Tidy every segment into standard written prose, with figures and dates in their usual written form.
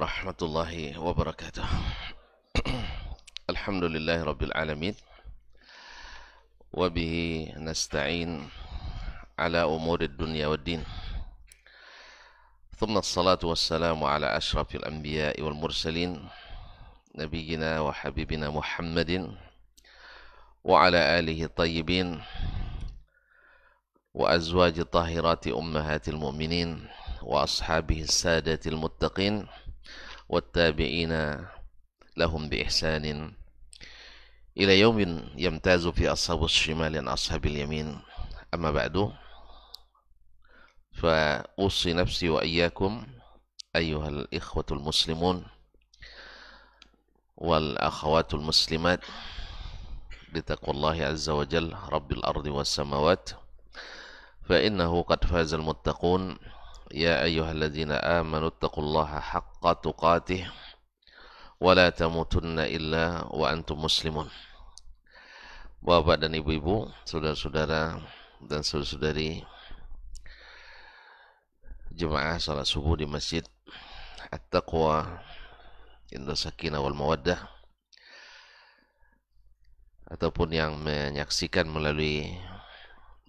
warahmatullahi wabarakatuh. Alhamdulillahi rabbil alamin. Wa bihi nasta'in ala umurid dunya waddin. Thumma assalatu wassalamu ala ashrafil anbiya'i wal mursalin nabiyyina wa habibina Muhammadin wa ala alihi tayyibin wa azwaji tahirati ummahatil mu'minin wa ashabihi sadatil muttaqin والتابعين لهم بإحسان إلى يوم يمتاز في أصحاب الشمال عن أصحاب اليمين. أما بعد فأوصي نفسي وإياكم أيها الإخوة المسلمون والأخوات المسلمات بتقوى الله عز وجل رب الأرض والسماوات، فإنه قد فاز المتقون. يا أيها الذين آمنوا اتقوا الله حق تقاته ولا تموتن إلا وأنتم مسلمون. Bapak dan ibu-ibu, saudara-saudara dan saudari jemaah salat subuh di Masjid At-Taqwa Indah Sakinah wal Mawaddah, ataupun yang menyaksikan melalui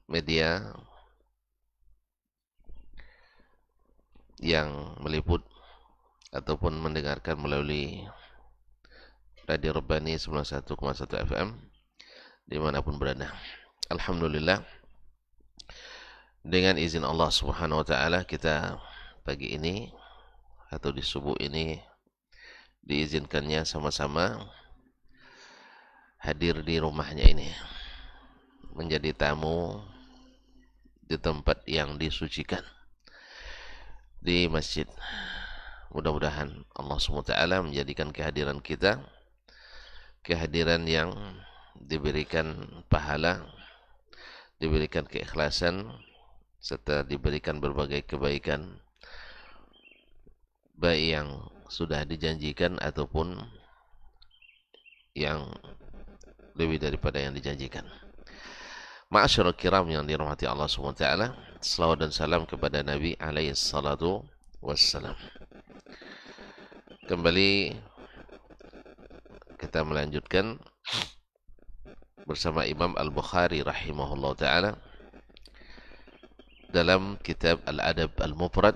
media yang meliput ataupun mendengarkan melalui Radio Rabbani 91,1 FM dimanapun berada. Alhamdulillah, dengan izin Allah Subhanahu wa ta'ala, kita pagi ini atau di subuh ini diizinkannya sama-sama hadir di rumahnya ini, menjadi tamu di tempat yang disucikan, di masjid. Mudah-mudahan Allah SWT menjadikan kehadiran kita kehadiran yang diberikan pahala, diberikan keikhlasan, serta diberikan berbagai kebaikan, baik yang sudah dijanjikan ataupun yang lebih daripada yang dijanjikan. Ma'asyarul kiram yang dirahmati Allah SWT, selawat dan salam kepada Nabi alaihi salatu wassalam. Kembali kita melanjutkan bersama Imam Al-Bukhari rahimahullah ta'ala dalam kitab Al-Adab Al-Mufrad.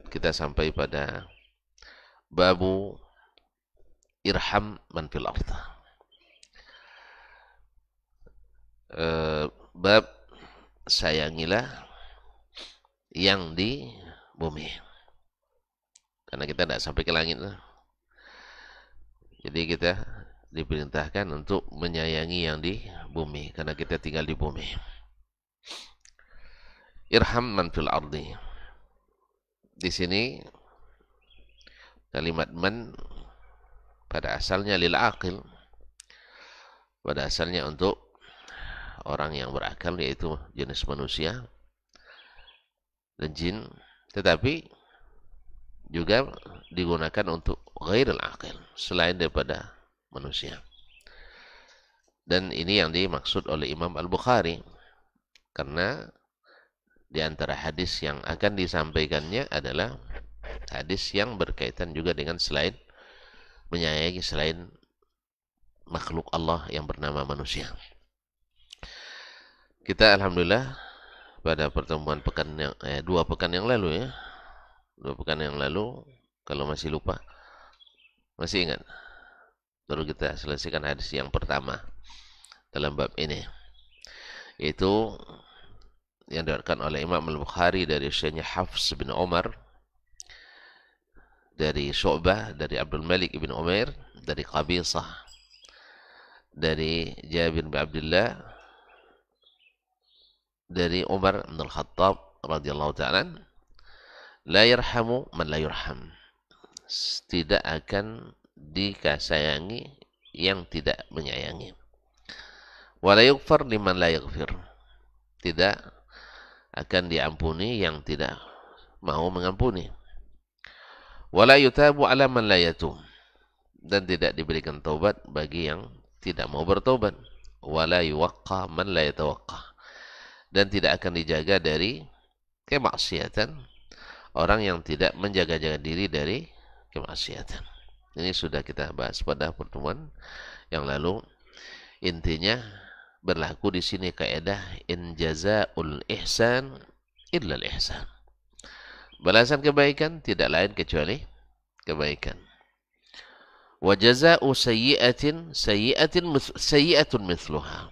Kita sampai pada babu irham man fil ardh. Bab sayangilah yang di bumi, karena kita tidak sampai ke langit. Jadi kita diperintahkan untuk menyayangi yang di bumi, karena kita tinggal di bumi. Irham man fil ardi. Di sini kalimat man pada asalnya lil aqil, pada asalnya untuk orang yang berakal, yaitu jenis manusia dan jin, tetapi juga digunakan untuk ghairil aqil, selain daripada manusia. Dan ini yang dimaksud oleh Imam Al-Bukhari, karena di antara hadis yang akan disampaikannya adalah hadis yang berkaitan juga dengan selain menyayangi selain makhluk Allah yang bernama manusia. Kita alhamdulillah pada pertemuan dua pekan yang lalu, kalau masih lupa, masih ingat, baru kita selesaikan hadis yang pertama dalam bab ini, yaitu yang diriwayatkan oleh Imam Al-Bukhari dari Syekhnya Hafs bin Umar, dari Syu'bah, dari Abdul Malik bin Umair, dari Qabisah, dari Jabir bin Abdullah, dari Umar bin Al-Khattab radhiyallahu ta'ala, la yarhamu man la yurham. Tidak akan dikasayangi yang tidak menyayangi. Wa la yughfar liman la yaghfir. Tidak akan diampuni yang tidak mau mengampuni. Wa la yutabu ala man la yatub. Dan tidak diberikan taubat bagi yang tidak mau bertobat. Wa la yuwaqqa man la yatawaqqa. Dan tidak akan dijaga dari kemaksiatan orang yang tidak menjaga-jaga diri dari kemaksiatan. Ini sudah kita bahas pada pertemuan yang lalu. Intinya berlaku di sini kaidah in jazaa'ul ihsan illa al-ihsan. Balasan kebaikan tidak lain kecuali kebaikan. Wa jazaa'u sayyi'atin sayyi'atun mithluha.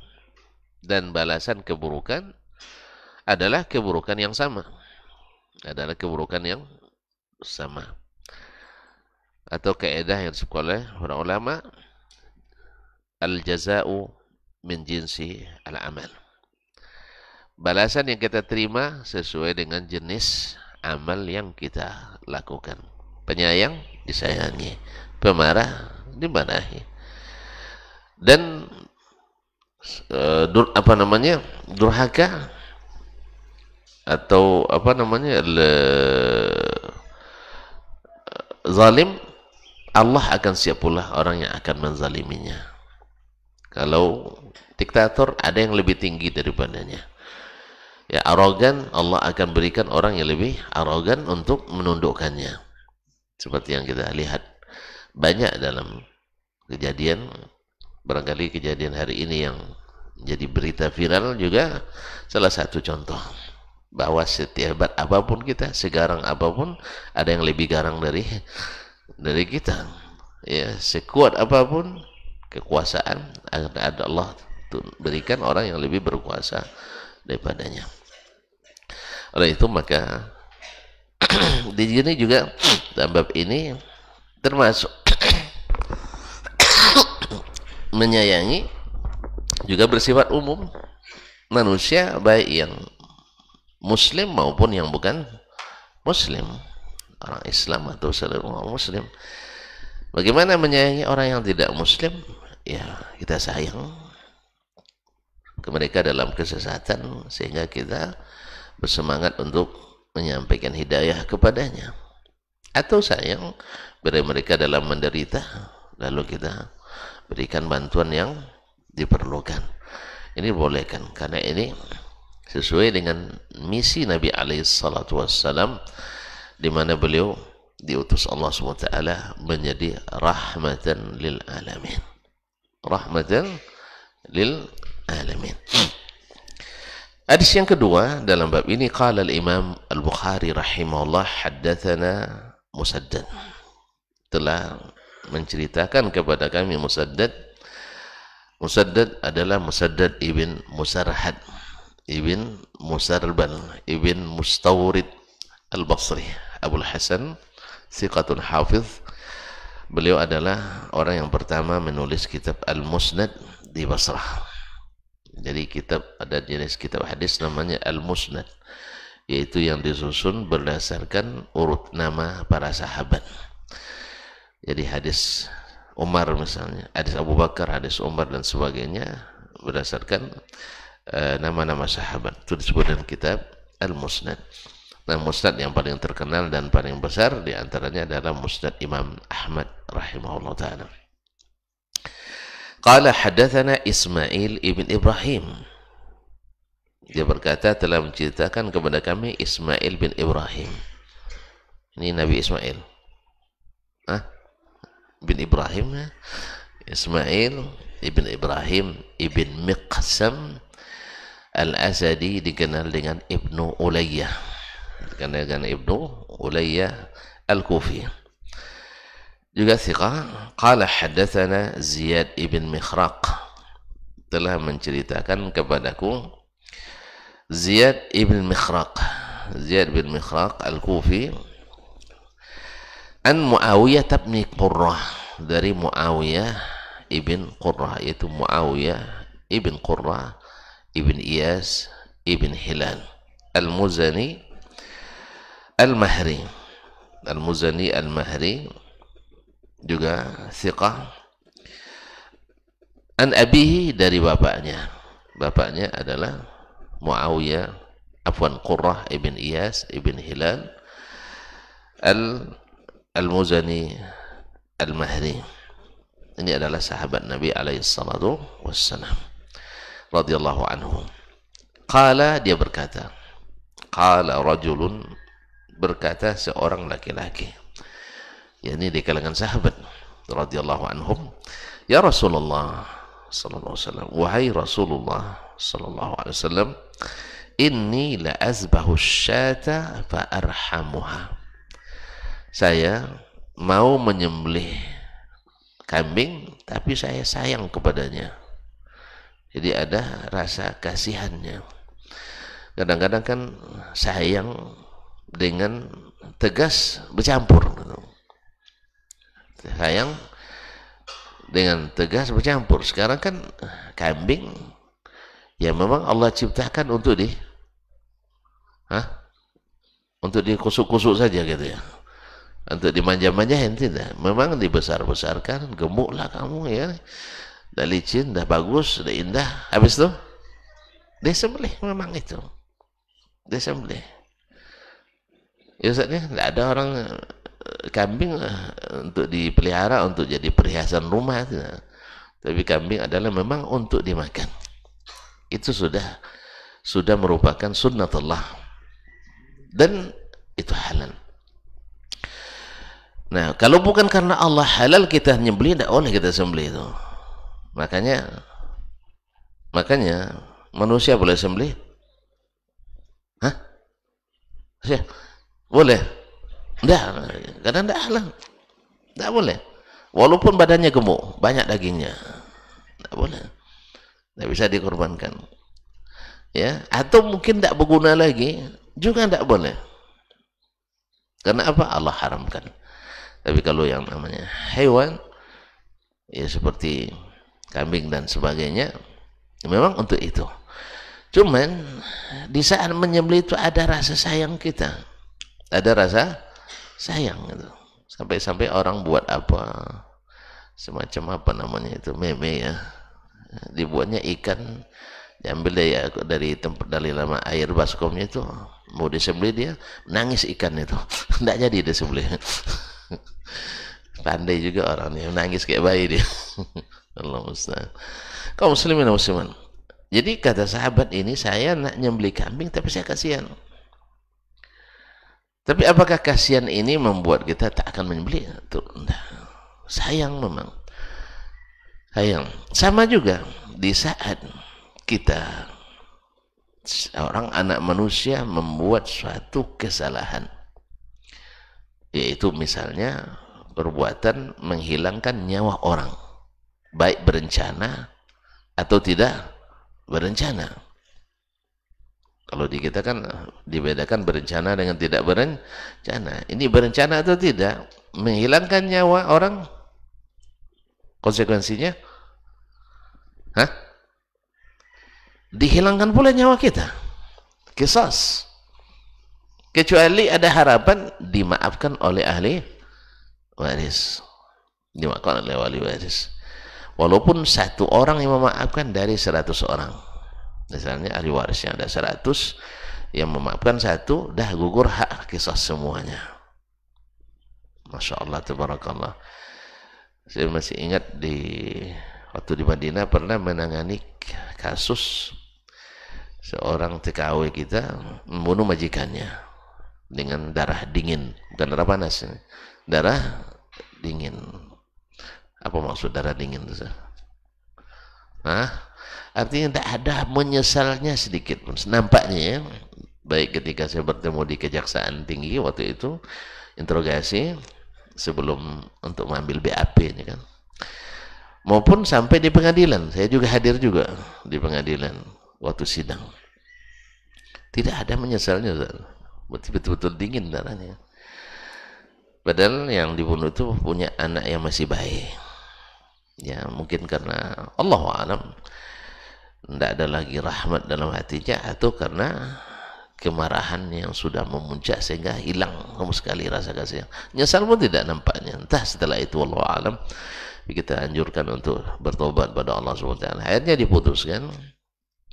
Dan balasan keburukan adalah keburukan yang sama. Adalah keburukan yang sama. Atau kaidah yang disebut oleh para ulama, al-jazaa'u min jinsi al-amal. Balasan yang kita terima sesuai dengan jenis amal yang kita lakukan. Penyayang disayangi, pemarah dimarahi. Dan durhaka atau zalim, Allah akan siap pula orang yang akan menzaliminya. Kalau diktator ada yang lebih tinggi daripadanya. Ya, arogan, Allah akan berikan orang yang lebih arogan untuk menundukkannya. Seperti yang kita lihat banyak dalam kejadian, barangkali kejadian hari ini yang jadi berita viral juga salah satu contoh bahwa setiap apapun kita, segarang apapun, ada yang lebih garang dari kita. Ya, sekuat apapun kekuasaan, ada Allah berikan orang yang lebih berkuasa daripadanya. Oleh itu maka di sini juga dalam bab ini termasuk menyayangi juga bersifat umum. Manusia baik yang muslim maupun yang bukan muslim, orang Islam atau seluruh orang muslim. Bagaimana menyayangi orang yang tidak muslim? Ya, kita sayang ke mereka dalam kesesatan sehingga kita bersemangat untuk menyampaikan hidayah kepadanya. Atau sayang pada mereka dalam menderita, lalu kita berikan bantuan yang diperlukan. Ini bolehkan, karena ini sesuai dengan misi Nabi SAW, di mana beliau diutus Allah SWT menjadi rahmatan lil alamin. Rahmatan lil alamin. Hadis yang kedua dalam bab ini, qala al-Imam Al-Bukhari rahimahullah, haddatsana Musaddad, telah menceritakan kepada kami Musaddad. Musaddad adalah Musaddad ibn Musarhad ibn Musarbal ibn Mustawrid Al-Basri Abul Hasan, thiqatun hafiz. Beliau adalah orang yang pertama menulis kitab Al-Musnad di Basrah. Jadi ada jenis kitab hadis namanya Al-Musnad, yaitu yang disusun berdasarkan urut nama para sahabat. Jadi hadis Umar misalnya, hadis Abu Bakar, hadis Umar dan sebagainya berdasarkan nama-nama sahabat. Itu disebut dalam kitab Al-Musnad. Nah, Musnad yang paling terkenal dan paling besar diantaranya adalah Musnad Imam Ahmad rahimahullah ta'ala. Qala haddathana Ismail ibn Ibrahim. Dia berkata telah menceritakan kepada kami Ismail bin Ibrahim. Ini Nabi Ismail. Bin Ibrahim ya? Ismail ibn Ibrahim ibn Miqsam Al-Asadi, dikenal dengan Ibnu Ulayyah, dikenal dengan Ibnu Ulayyah Al-Kufi, juga thiqah. Qala haddatsana Ziyad ibn Mikhraq, telah menceritakan kepadaku Ziyad ibn Mikhraq, Ziyad bin Mikhraq Al-Kufi, an Muawiyah ibn Qurrah, dari Muawiyah ibn Qurrah, yaitu Muawiyah ibn Qurrah ibn Iyas ibn Hilal Al-Muzani Al-Mahri. Al-Muzani Al-Mahri juga thiqah. An abihi, dari bapaknya. Bapaknya adalah Muawiyah, Qurrah ibn Iyas ibn Hilal Al-Muzani Al-Mahri. Ini adalah sahabat Nabi alaihi salatu wassalam radhiyallahu anhu. Qala, dia berkata, qala rajulun, berkata seorang laki-laki, yakni di kalangan sahabat radhiyallahu anhum, ya Rasulullah sallallahu alaihi wasallam, wahai Rasulullah sallallahu alaihi wasallam, inni la azbahu syata fa arhamuha. Saya mau menyembelih kambing tapi saya sayang kepadanya. Jadi ada rasa kasihannya. Kadang-kadang kan sayang dengan tegas bercampur. Sayang dengan tegas bercampur. Sekarang kan kambing ya memang Allah ciptakan untuk untuk dikusuk-kusuk saja gitu ya. Untuk dimanja-manjain tidak. Memang dibesar-besarkan, gemuklah kamu ya. Dah licin, dah bagus, dah indah. Habis itu disembelih memang itu. Disembelih. Ya Ustaz, tidak ada orang kambing untuk dipelihara untuk jadi perhiasan rumah tidak. Tapi kambing adalah memang untuk dimakan. Itu sudah merupakan sunnatullah dan itu halal. Nah, kalau bukan karena Allah halal kita nyembelih, tidak boleh kita sembelih itu. Makanya manusia boleh sembelih? Hah? Boleh? Tidak, karena tidak halal. Tidak boleh. Walaupun badannya gemuk, banyak dagingnya, tidak boleh. Tidak bisa dikorbankan. Ya, atau mungkin tidak berguna lagi, juga tidak boleh. Karena apa? Allah haramkan. Tapi kalau yang namanya hewan, ya seperti kambing dan sebagainya, memang untuk itu. Cuman di saat menyembelih itu ada rasa sayang kita, ada rasa sayang itu. Sampai-sampai orang buat apa, semacam apa namanya itu, meme ya, dibuatnya ikan, diambil dari tempat dari lama air baskomnya itu, mau disembelih dia nangis ikan itu, tidak jadi disembelih. Pandai juga orang ini, nangis kayak bayi dia. Allah Ustaz. Kaum muslimin dan musliman. Jadi kata sahabat ini, saya nak nyembelih kambing tapi saya kasihan. Tapi apakah kasihan ini membuat kita tak akan menyembelih? Sayang memang. Sayang. Sama juga di saat kita seorang anak manusia membuat suatu kesalahan, yaitu misalnya perbuatan menghilangkan nyawa orang, baik berencana atau tidak berencana. Kalau di kita kan dibedakan berencana dengan tidak berencana. Ini berencana atau tidak, menghilangkan nyawa orang, konsekuensinya dihilangkan pula nyawa kita, qisas. Kecuali ada harapan dimaafkan oleh ahli waris, dimaafkan oleh wali waris. Walaupun satu orang yang memaafkan dari 100 orang, misalnya ahli warisnya ada 100, yang memaafkan satu, dah gugur hak qisas semuanya. Masya Allah, tabarakallah. Saya masih ingat waktu di Madinah pernah menangani kasus seorang TKW kita membunuh majikannya dengan darah dingin, bukan darah panas, darah dingin. Apa maksud darah dingin itu? Artinya tidak ada menyesalnya sedikit pun. Nampaknya ya, baik ketika saya bertemu di Kejaksaan Tinggi waktu itu, interogasi sebelum untuk mengambil BAP ini kan, maupun sampai di pengadilan. Saya juga hadir juga di pengadilan waktu sidang. Tidak ada menyesalnya, betul-betul dingin darahnya. Padahal yang dibunuh itu punya anak yang masih bayi. Ya mungkin karena Allahu a'lam tidak ada lagi rahmat dalam hatinya, atau karena kemarahan yang sudah memuncak sehingga hilang sama sekali rasa kasih. Nyesal pun tidak nampaknya. Entah setelah itu, Allahu a'lam. Kita anjurkan untuk bertobat pada Allah SWT. Akhirnya diputuskan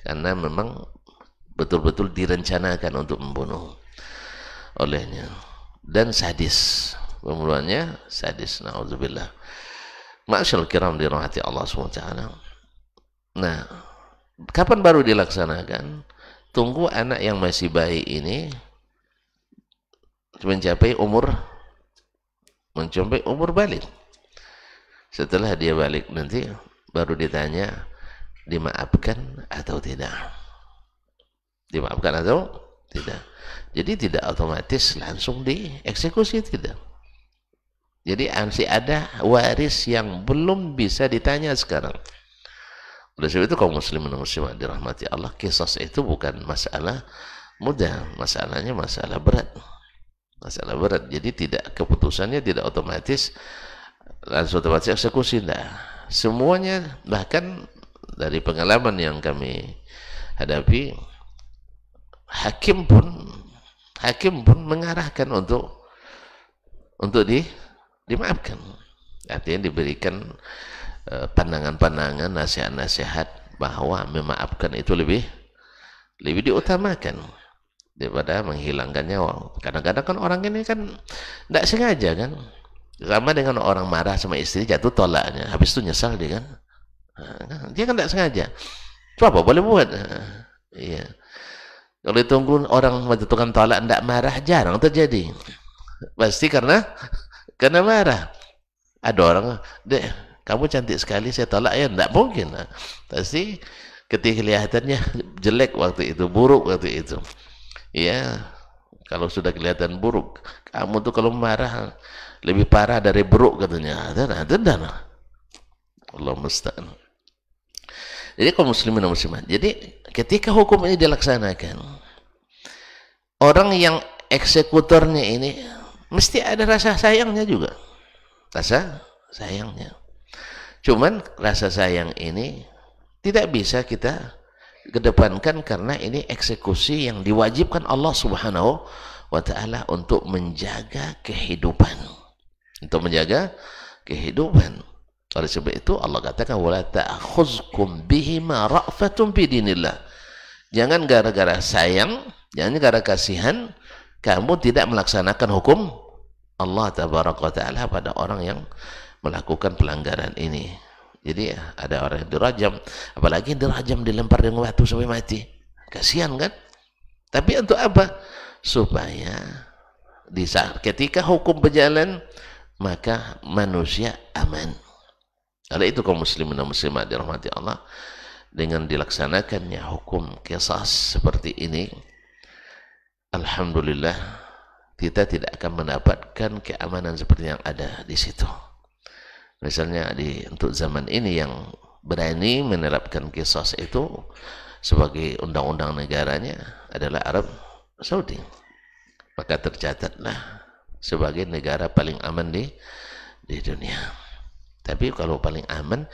karena memang betul-betul direncanakan untuk membunuh olehnya, dan sadis, pembunuhannya sadis, na'udzubillah. Ma'asyarul kiram dirahmati Allah SWT. Nah, kapan baru dilaksanakan? Tunggu anak yang masih bayi ini mencapai umur balik. Setelah dia balik nanti baru ditanya dimaafkan atau tidak. Dimaafkan atau tidak. Jadi tidak otomatis langsung dieksekusi, tidak. Jadi masih ada waris yang belum bisa ditanya sekarang. Oleh sebab itu kaum muslimin dan muslimat dirahmati Allah, qisas itu bukan masalah mudah, masalahnya masalah berat. Masalah berat. Jadi tidak, keputusannya tidak otomatis langsung otomatis eksekusi, tidak. Semuanya, bahkan dari pengalaman yang kami hadapi, hakim pun mengarahkan untuk dimaafkan. Artinya diberikan pandangan-pandangan, nasihat-nasihat bahwa memaafkan itu lebih diutamakan daripada menghilangkan nyawa. Kadang-kadang kan orang ini kan tidak sengaja kan, sama dengan orang marah sama istri, jatuh tolaknya, habis itu nyesal dia kan. Dia kan tidak sengaja. Coba boleh buat. Iya. Kalau ditunggu orang menjatuhkan tolak tidak marah, jarang terjadi. Pasti karena marah. Ada orang, dek, kamu cantik sekali, saya tolak ya, tidak mungkin. Pasti ketika kelihatannya jelek waktu itu, buruk waktu itu. Ya, kalau sudah kelihatan buruk, kamu tuh kalau marah lebih parah dari buruk katanya. Dan Allah musta'an. Jadi kaum muslimin dan muslimat, jadi ketika hukum ini dilaksanakan, orang yang eksekutornya ini mesti ada rasa sayangnya juga. Rasa sayangnya. Cuman rasa sayang ini tidak bisa kita kedepankan karena ini eksekusi yang diwajibkan Allah Subhanahu wa ta'ala untuk menjaga kehidupan. Untuk menjaga kehidupan. Oleh sebab itu Allah katakan wala ta'khuzkum bihima ra'fatun fi dinillah. Jangan gara-gara sayang, jangan gara-gara kasihan kamu tidak melaksanakan hukum Allah tabaraka wa ta'ala pada orang yang melakukan pelanggaran ini. Jadi ada orang yang dirajam, apalagi dirajam dilempar dengan batu sampai mati. Kasihan kan? Tapi untuk apa? Supaya di saat ketika hukum berjalan maka manusia aman. Oleh itu kaum muslimin dan muslimat dirahmati Allah, dengan dilaksanakannya hukum qisas seperti ini, alhamdulillah kita tidak akan mendapatkan keamanan seperti yang ada di situ. Misalnya untuk zaman ini yang berani menerapkan qisas itu sebagai undang-undang negaranya adalah Arab Saudi. Maka tercatatlah sebagai negara paling aman di dunia. Tapi kalau paling aman,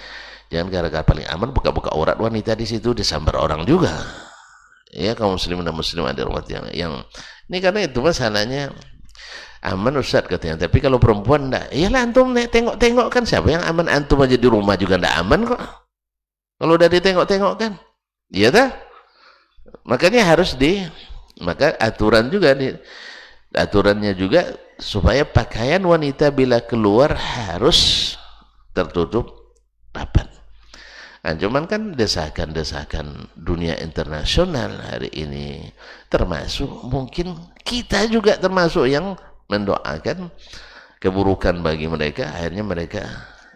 jangan gara-gara paling aman buka-buka aurat wanita di situ, disambar orang juga. Ya kaum muslimin dan muslimat dirahmati yang ini, karena itu masalahnya aman Ustaz katanya. Tapi kalau perempuan enggak, iyalah antum tengok-tengok kan, siapa yang aman? Antum aja di rumah juga enggak aman kok. Kalau udah ditengok-tengok kan, iya dah. Makanya harus maka aturannya juga supaya pakaian wanita bila keluar harus tertutup rapat. Nah, cuman kan desakan-desakan dunia internasional hari ini, termasuk mungkin kita juga termasuk yang mendoakan keburukan bagi mereka. Akhirnya mereka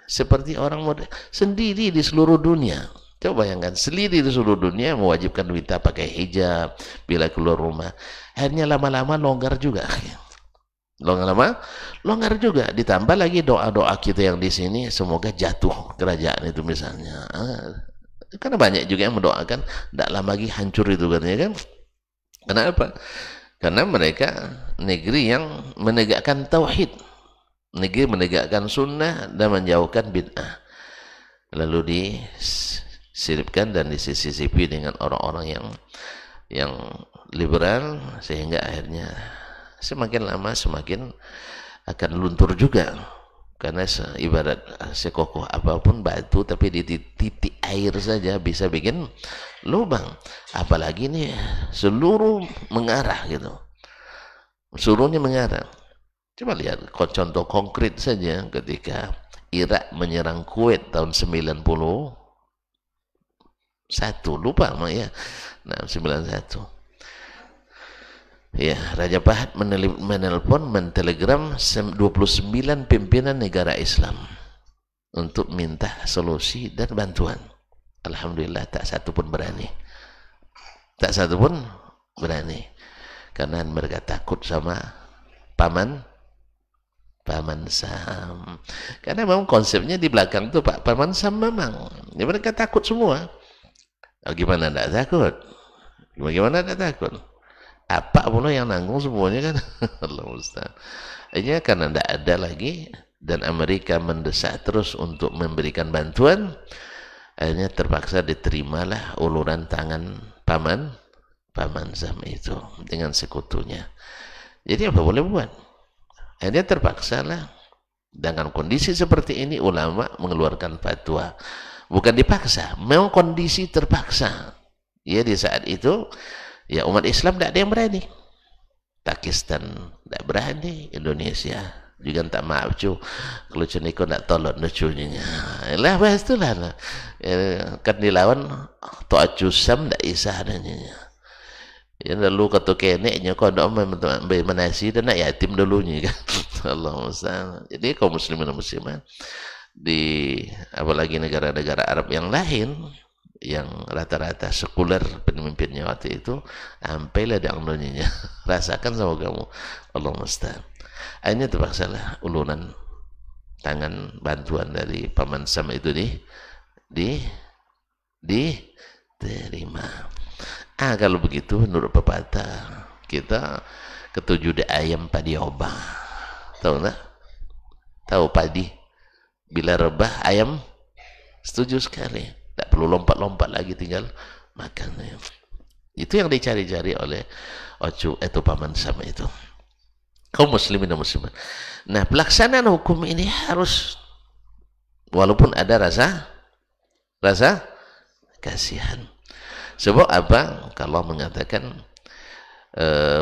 seperti orang sendiri di seluruh dunia. Coba bayangkan, sendiri di seluruh dunia mewajibkan wanita pakai hijab bila keluar rumah. Akhirnya lama-lama longgar juga. Longgar juga, ditambah lagi doa-doa kita yang di sini semoga jatuh kerajaan itu misalnya. Karena banyak juga yang mendoakan tidak lama lagi hancur itu katanya kan. Kenapa? Karena mereka negeri yang menegakkan tauhid, negeri menegakkan sunnah dan menjauhkan bid'ah, lalu disiripkan dan disisipi dengan orang-orang yang liberal, sehingga akhirnya semakin lama semakin akan luntur juga. Karena ibarat sekokoh apapun batu, tapi di titik air saja bisa bikin lubang. Apalagi ini seluruh mengarah gitu, seluruhnya mengarah. Coba lihat contoh konkret saja ketika Irak menyerang Kuwait tahun 91, lupa ya, nah 91. Ya, Raja Fahd menelpon, mentelegram 29 pimpinan negara Islam untuk minta solusi dan bantuan. Alhamdulillah tak satu pun berani. Tak satu pun berani. Karena mereka takut sama paman Sam. Karena memang konsepnya di belakang tuh Pak paman Sam memang. Ya, mereka takut semua. Oh, gimana tidak takut? Gimana tidak takut? Apa pun yang nanggung semuanya kan. Allah Ustaz. Akhirnya karena tidak ada lagi dan Amerika mendesak terus untuk memberikan bantuan, akhirnya terpaksa diterimalah uluran tangan paman Sam itu dengan sekutunya. Jadi apa boleh buat? Akhirnya terpaksa lah. Dengan kondisi seperti ini ulama mengeluarkan fatwa. Bukan dipaksa, memang kondisi terpaksa. Ya, di saat itu ya umat Islam tidak ada yang berani. Pakistan tidak berani, Indonesia juga tak maaf cu. Kalau ceniko tidak tolong lucunya. Lah bahas itulah lah. Kan dilawan to'acu sam tidak isah adanya. Ya lalu kata keneknya kau tidak menasi dan nak yatim dulunya kan. Allahumma. Jadi kaum muslimin dan muslimat di apalagi negara-negara Arab yang lain yang rata-rata sekuler pemimpinnya waktu itu sampailah dianglonya rasakan sama kamu. Allah musta'an. Akhirnya terpaksalah uluran tangan bantuan dari paman Sam itu diterima. Kalau begitu menurut pepatah kita ketujuh ayam padi obah. Tahu tak? Tahu padi bila rebah ayam setuju sekali. Tak perlu lompat-lompat lagi, tinggal makan. Itu yang dicari-cari oleh Ocu atau paman Sam itu. Kaum muslimin dan muslimat. Nah, pelaksanaan hukum ini harus walaupun ada rasa kasihan. Sebab apa? Kalau mengatakan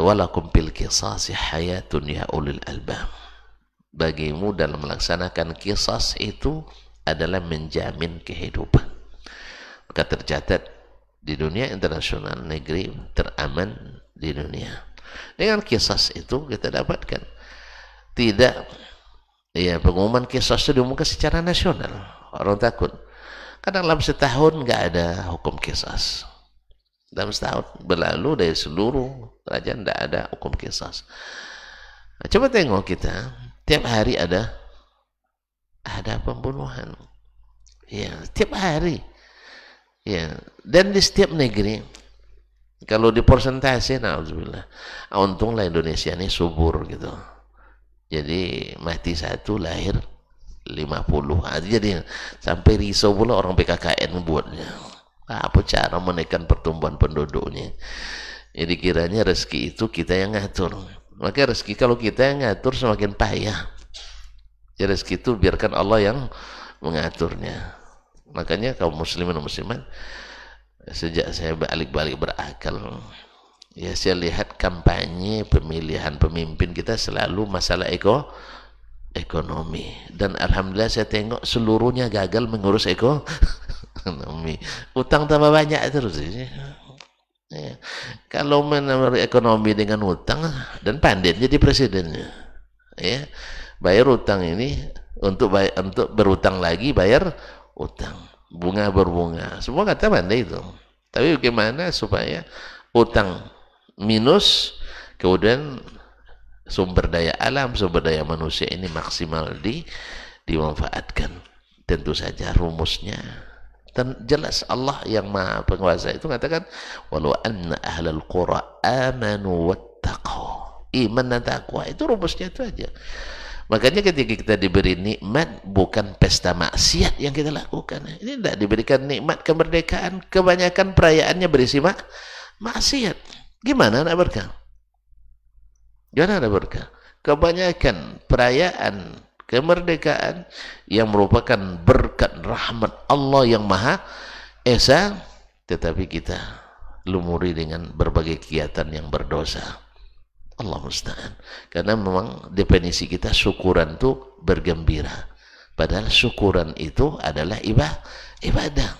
walakum fil qisasi hayatun ya ulil albab. Bagimu dalam melaksanakan qisas itu adalah menjamin kehidupan. Maka tercatat di dunia internasional negeri teraman di dunia. Dengan kisas itu kita dapatkan tidak ya pengumuman kisas itu diumumkan secara nasional. Orang takut. Kadang dalam setahun nggak ada hukum kisas. Dalam setahun berlalu dari seluruh kerajaan tidak ada hukum kisas. Nah, coba tengok kita tiap hari ada pembunuhan. Ya, tiap hari. Ya, dan di setiap negeri kalau di persentase, na'udzubillah, untunglah Indonesia ini subur gitu. Jadi mati satu lahir 50. Jadi sampai risau pula orang PKKN buatnya. Apa cara menekan pertumbuhan penduduknya? Jadi kiranya rezeki itu kita yang ngatur. Maka rezeki kalau kita yang ngatur semakin payah. Jadi rezeki itu biarkan Allah yang mengaturnya. Makanya kaum muslimin dan muslimat, sejak saya balik-balik berakal, ya saya lihat kampanye pemilihan pemimpin kita selalu masalah ekonomi. Dan alhamdulillah saya tengok seluruhnya gagal mengurus ekonomi. Utang tambah banyak terus. Ya. Kalau menurut ekonomi dengan utang dan pandai jadi presidennya. Ya. Bayar utang ini untuk berutang lagi bayar utang, bunga berbunga, semua kata pandai itu. Tapi bagaimana supaya utang minus, kemudian sumber daya alam, sumber daya manusia ini maksimal dimanfaatkan. Tentu saja rumusnya dan jelas. Allah yang maha penguasa itu mengatakan walau anna ahlal qura amanu wattaqau. Iman dan takwa itu rumusnya itu aja. Makanya ketika kita diberi nikmat, bukan pesta maksiat yang kita lakukan. Ini tidak diberikan nikmat kemerdekaan, kebanyakan perayaannya berisi maksiat. Gimana nak berkah? Gimana nak berkah? Kebanyakan perayaan kemerdekaan yang merupakan berkat rahmat Allah yang Maha Esa, tetapi kita lumuri dengan berbagai kegiatan yang berdosa. Allah musta'an. Karena memang definisi kita syukuran itu bergembira. Padahal syukuran itu adalah ibadah.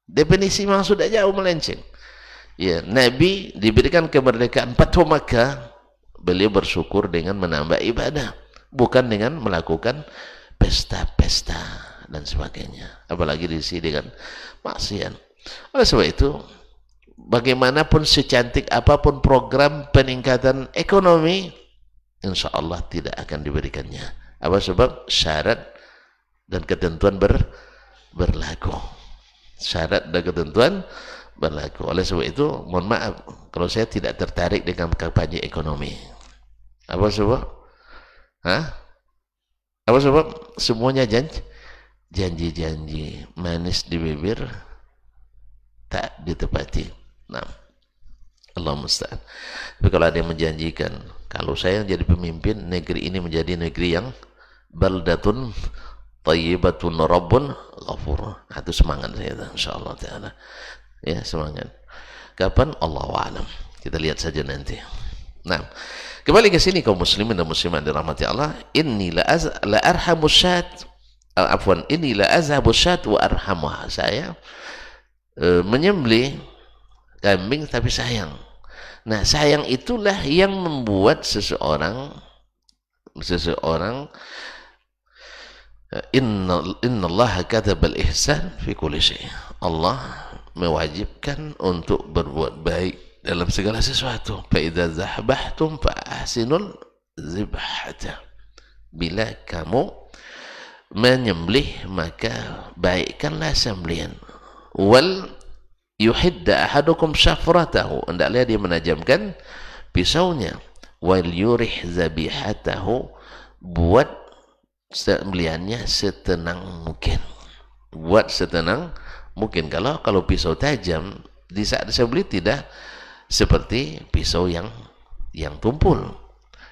Definisi memang sudah jauh melenceng. Ya, Nabi diberikan kemerdekaan Fathu Makkah, beliau bersyukur dengan menambah ibadah, bukan dengan melakukan pesta-pesta dan sebagainya, apalagi diisi dengan maksiat. Oleh sebab itu, bagaimanapun secantik apapun program peningkatan ekonomi, insya Allah tidak akan diberikannya. Apa sebab? Syarat dan ketentuan berlaku. Syarat dan ketentuan berlaku. Oleh sebab itu, mohon maaf kalau saya tidak tertarik dengan kampanye ekonomi. Apa sebab? Apa sebab? Semuanya janji manis di bibir, tak ditepati. Nah, Allah musta'an. Tapi kalau ada yang menjanjikan, kalau saya jadi pemimpin, negeri ini menjadi negeri yang baldatun thayyibatun rabbun ghafur. Itu semangat saya, insyaallah taala. Ya, semangat. Kapan? Allahu a'lam. Kita lihat saja nanti. Nah, kembali ke sini kaum muslimin dan muslimat dirahmati Allah. Inni la arhamu syat, inni la azhabu syat wa arhamuha. Saya menyembelih kambing tapi sayang. Nah, sayang itulah yang membuat seseorang innallaha katabal ihsan fi kulli syai. Allah mewajibkan untuk berbuat baik dalam segala sesuatu. Fa idza zahbahtum fa ahsinul zibhata. Bila kamu menyembelih maka baikkanlah sembelihan. Wal yuhidda ahadukum syafratahu, hendaklah dia menajamkan pisaunya. Wal yurih zabihatahu, buat sembelihannya setenang mungkin. Buat setenang mungkin. Kalau pisau tajam, di saat disembelih tidak seperti pisau yang tumpul.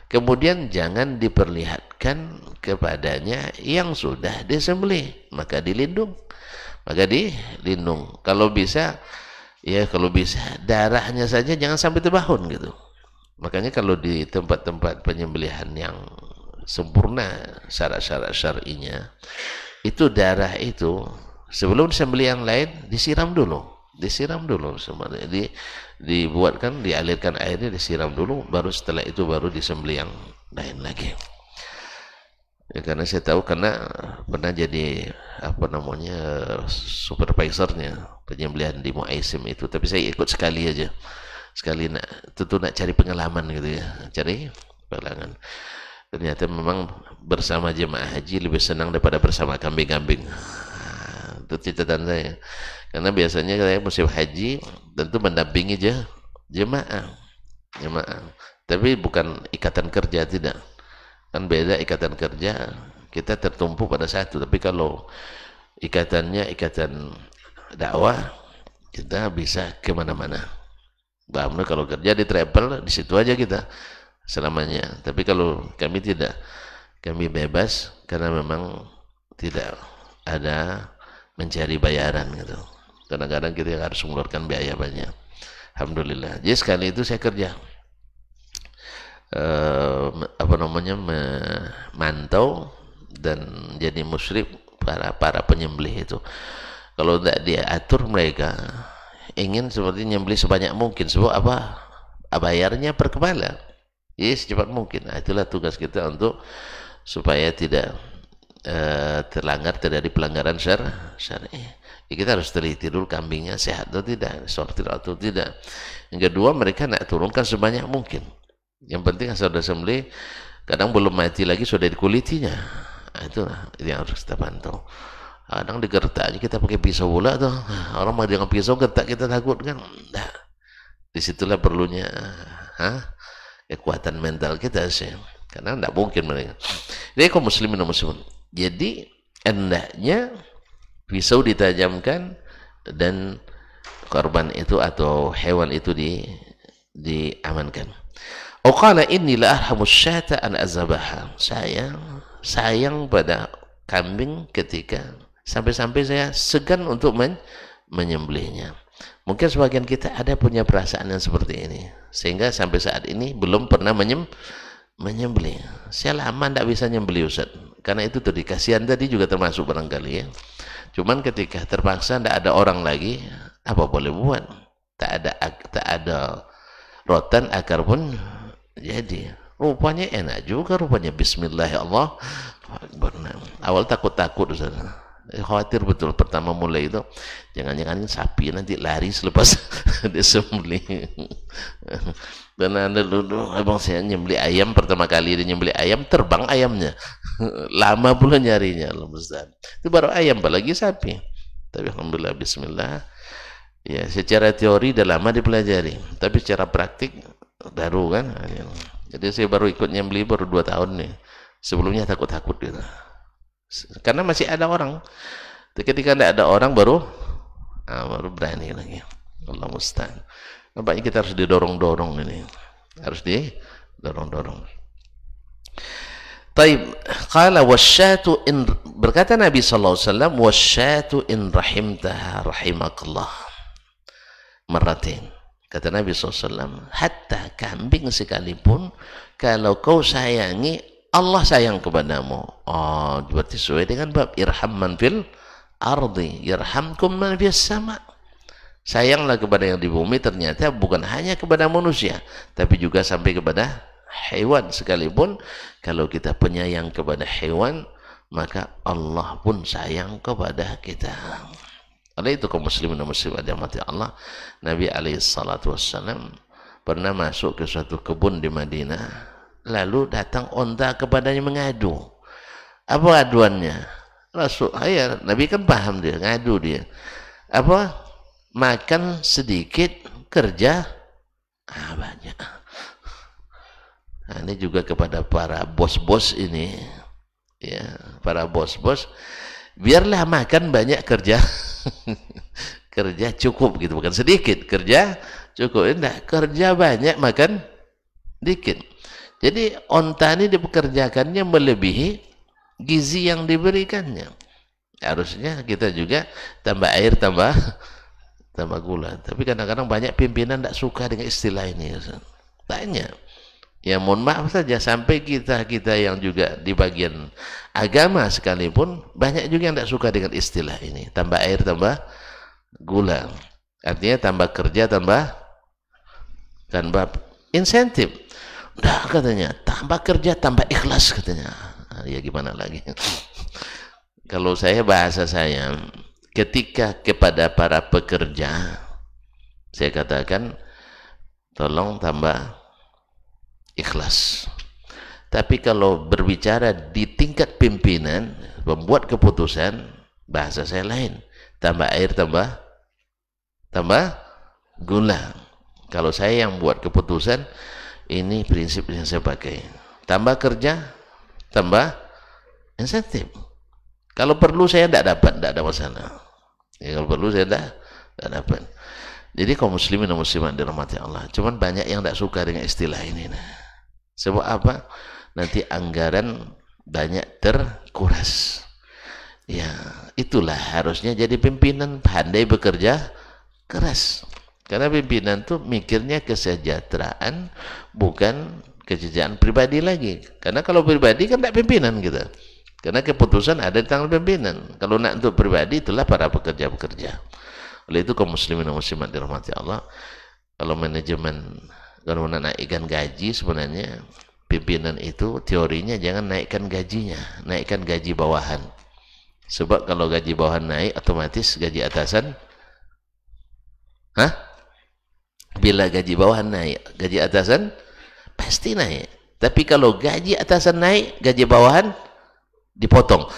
Kemudian jangan diperlihatkan kepadanya yang sudah disembelih, maka dilindung. Kalau bisa darahnya saja jangan sampai terbahun gitu. Makanya kalau di tempat-tempat penyembelihan yang sempurna syarat-syarat syar'inya, itu darah itu sebelum disembelih yang lain disiram dulu semuanya. Dibuatkan, dialirkan airnya, disiram dulu, baru setelah itu baru disembelih yang lain lagi. Ya, karena saya tahu, karena pernah jadi supervisornya penyembelihan di Muaisim itu, tapi saya ikut sekali aja, tentu nak cari pengalaman gitu ya, cari pengalaman. Ternyata memang bersama jemaah haji lebih senang daripada bersama kambing-kambing. Itu catatan saya, karena biasanya saya musim haji tentu mendampingi jemaah, tapi bukan ikatan kerja, tidak. Kan beda ikatan kerja, kita tertumpu pada satu. Tapi kalau ikatannya ikatan dakwah, kita bisa kemana-mana. Bahkan kalau kerja di travel, di situ aja kita selamanya. Tapi kalau kami tidak, kami bebas karena memang tidak ada mencari bayaran gitu. Kadang-kadang kita harus mengeluarkan biaya banyak. Alhamdulillah. Jadi sekali itu saya kerja. Memantau dan jadi musyrif para penyembelih itu. Kalau tidak dia atur, mereka ingin seperti nyembelih sebanyak mungkin. Sebab apa? Bayarnya per kepala. Jadi secepat mungkin. Nah, itulah tugas kita untuk supaya tidak terjadi pelanggaran syar'i. Kita harus teliti dulu kambingnya sehat atau tidak, sortir atau tidak. Yang kedua, mereka nak turunkan sebanyak mungkin. Yang penting asal sudah sembelih, kadang belum mati lagi sudah dikulitinya. Nah, itulah yang harus kita pantau. Kadang digertak aja kita pakai pisau pula tuh. Orang mau dengan pisau gertak kita takut kan. Nah, disitulah perlunya kekuatan mental kita sih. Karena tidak mungkin mereka. Jadi kaum muslimin dan muslimat. Jadi hendaknya pisau ditajamkan dan korban itu atau hewan itu diamankan. Qala inni la arhamu syata an azabaha. Sayang pada kambing ketika sampai-sampai saya segan untuk menyembelihnya. Mungkin sebagian kita ada punya perasaan yang seperti ini, sehingga sampai saat ini belum pernah menyembelih. Saya lama tidak bisa nyembelih, Ustaz. Karena itu tadi kasihan tadi juga termasuk barangkali ya. Cuman ketika terpaksa tidak ada orang lagi, apa boleh buat? tak ada rotan, akar pun jadi. Rupanya enak juga, rupanya Bismillah ya Allah. Awal takut-takut, khawatir betul pertama mulai itu, jangan-jangan sapi nanti lari selepas disembelih. Dan ada dulu abang saya nyembelih ayam, pertama kali dia nyembelih ayam, terbang ayamnya. Lama pula nyarinya, itu baru ayam, apalagi sapi. Tapi alhamdulillah, Bismillah. Ya, secara teori udah lama dipelajari, tapi secara praktik baru kan. Jadi saya baru ikut nyembelih baru 2 tahun nih. Sebelumnya takut-takut gitu. Karena masih ada orang. Ketika tidak ada orang baru berani lagi. Allah musta'an. Nampaknya kita harus didorong-dorong ini. Harus didorong-dorong. Taib, qala wasyatu in, berkata Nabi sallallahu alaihi wasallam, wasyatu in rahimtaha rahimakallah. Maratin. Kata Nabi SAW, hatta kambing sekalipun, kalau kau sayangi, Allah sayang kepadamu. Oh, berarti sesuai dengan bab irham man fil ardi yarhamkum man fis sama. Sayanglah kepada yang di bumi, ternyata bukan hanya kepada manusia, tapi juga sampai kepada hewan sekalipun. Kalau kita penyayang kepada hewan, maka Allah pun sayang kepada kita. Oleh itu kaum muslimin dan muslimat yang mati Allah, Nabi SAW pernah masuk ke suatu kebun di Madinah, lalu datang onta kepadanya mengadu. Apa aduannya? Nabi kan paham dia, ngadu dia. Apa? Makan sedikit, kerja banyak. Nah, ini juga kepada para bos-bos ini, ya, para bos-bos, biarlah makan banyak, kerja kerja cukup gitu, bukan sedikit, kerja cukup. Enggak, kerja banyak, makan dikit. Jadi onta ini dipekerjakannya melebihi gizi yang diberikannya. Harusnya kita juga tambah air, tambah gula. Tapi kadang-kadang banyak pimpinan tidak suka dengan istilah ini. Tanya. Ya mohon maaf saja, sampai kita yang juga di bagian agama sekalipun banyak juga yang tidak suka dengan istilah ini. Tambah air, tambah gula. Artinya tambah kerja, tambah insentif. Nah, katanya tambah kerja, tambah ikhlas katanya. Ya gimana lagi? Kalau saya, bahasa saya, ketika kepada para pekerja, saya katakan tolong tambah ikhlas. Tapi kalau berbicara di tingkat pimpinan, membuat keputusan, bahasa saya lain. Tambah air, tambah gula. Kalau saya yang buat keputusan, ini prinsip yang saya pakai. Tambah kerja, tambah insentif. Kalau perlu saya tidak dapat, tidak ada masalah. Ya, kalau perlu saya tidak dapat. Jadi kaum muslimin dan muslimat dirahmati Allah, cuman banyak yang tidak suka dengan istilah ini. Sebab apa? Nanti anggaran banyak terkuras. Ya, itulah harusnya jadi pimpinan pandai bekerja keras. Karena pimpinan tuh mikirnya kesejahteraan, bukan kesejahteraan pribadi lagi. Karena kalau pribadi kan tidak pimpinan kita. Karena keputusan ada di tangan pimpinan. Kalau nak untuk pribadi, itulah para pekerja-pekerja. Oleh itu kaum muslimin dan muslimat dirahmati Allah, kalau manajemen, kalau nak naikkan gaji, sebenarnya pimpinan itu teorinya jangan naikkan gajinya, naikkan gaji bawahan. Sebab kalau gaji bawahan naik, otomatis gaji atasan, bila gaji bawahan naik, gaji atasan pasti naik. Tapi kalau gaji atasan naik, gaji bawahan dipotong.